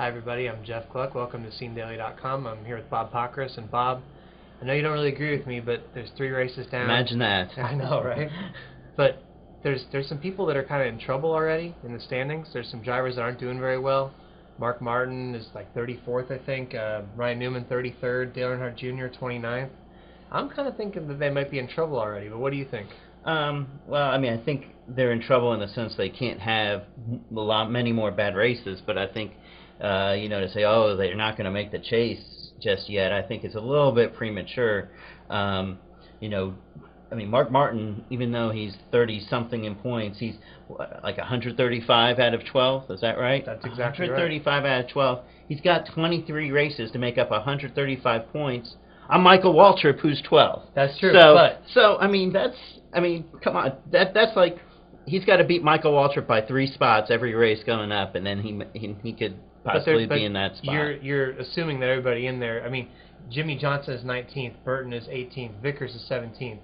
Hi everybody, I'm Jeff Gluck. Welcome to SceneDaily.com. I'm here with Bob Pockrass. And Bob, I know you don't really agree with me, but there's 3 races down. Imagine that. I know, right? But there's some people that are kind of in trouble already in the standings. There's some drivers that aren't doing very well. Mark Martin is like 34th, I think. Ryan Newman 33rd. Dale Earnhardt Jr. 29th. I'm kind of thinking that they might be in trouble already, but what do you think? Well, I mean, I think they're in trouble in the sense they can't have many more bad races, but I think, to say, oh, they're not going to make the chase just yet, I think it's a little bit premature. I mean, Mark Martin, even though he's 30-something in points, he's like 135 out of 12, is that right? That's exactly 135 out of 12. He's got 23 races to make up 135 points. I'm Michael Waltrip, who's 12. That's true. So I mean, come on. That's like he's got to beat Michael Waltrip by 3 spots every race going up, and then he could possibly be in that spot. You're assuming that everybody in there. I mean, Jimmy Johnson is 19th, Burton is 18th, Vickers is 17th.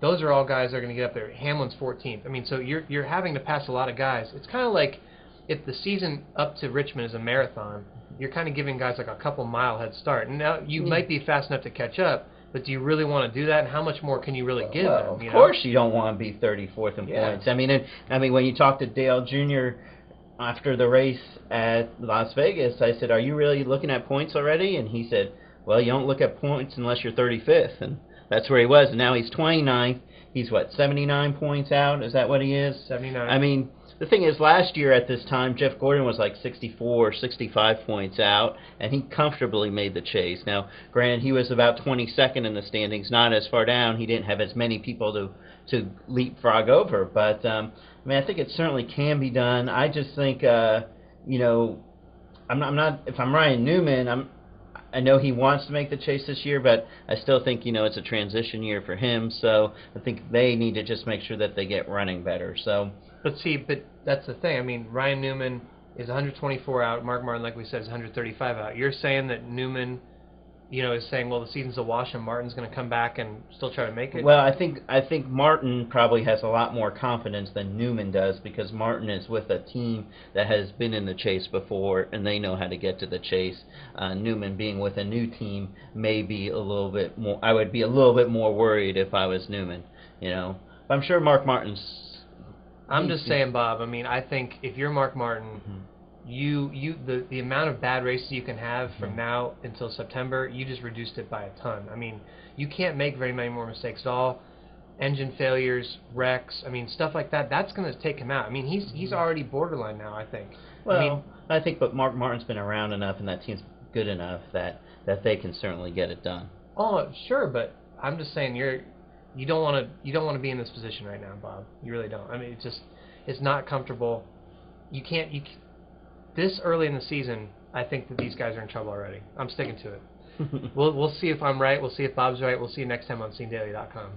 Those are all guys that are going to get up there. Hamlin's 14th. I mean, so you're having to pass a lot of guys. It's kind of like if the season up to Richmond is a marathon, you're kind of giving guys like a couple-mile head start. And now you might be fast enough to catch up, but do you really want to do that? And how much more can you really give them? Of course you don't want to be 34th in points. I mean, when you talk to Dale Jr. after the race at Las Vegas, I said, "Are you really looking at points already?" And he said, "Well, you don't look at points unless you're 35th." And that's where he was. And now he's 29th. He's, 79 points out? Is that what he is? 79. I mean, the thing is, last year at this time, Jeff Gordon was like 64, 65 points out, and he comfortably made the chase. Now, granted, he was about 22nd in the standings, not as far down. He didn't have as many people to leapfrog over. But, I mean, I think it certainly can be done. I just think, I'm not, if I'm Ryan Newman, I know he wants to make the chase this year, but I still think, it's a transition year for him. So I think they need to just make sure that they get running better. So. But that's the thing. I mean, Ryan Newman is 124 out. Mark Martin, like we said, is 135 out. You're saying that Newman, is saying, well, the season's a wash and Martin's going to come back and still try to make it? Well, I think Martin probably has a lot more confidence than Newman does because Martin is with a team that has been in the chase before and they know how to get to the chase. Newman being with a new team may be a little bit more. I would be a little bit more worried if I was Newman. But I'm sure Mark Martin's. I'm just saying, Bob. I mean, I think if you're Mark Martin, the amount of bad races you can have from now until September, you just reduced it by a ton. I mean, you can't make very many more mistakes at all. Engine failures, wrecks, I mean, stuff like that. That's going to take him out. I mean, he's already borderline now, I think. Well, I think, but Mark Martin's been around enough, and that team's good enough that they can certainly get it done. Oh, sure, but I'm just saying you don't want to be in this position right now, Bob. You really don't. I mean, it's not comfortable. You can't this early in the season. I think that these guys are in trouble already. I'm sticking to it. We'll see if I'm right. We'll see if Bob's right. We'll see you next time on SceneDaily.com.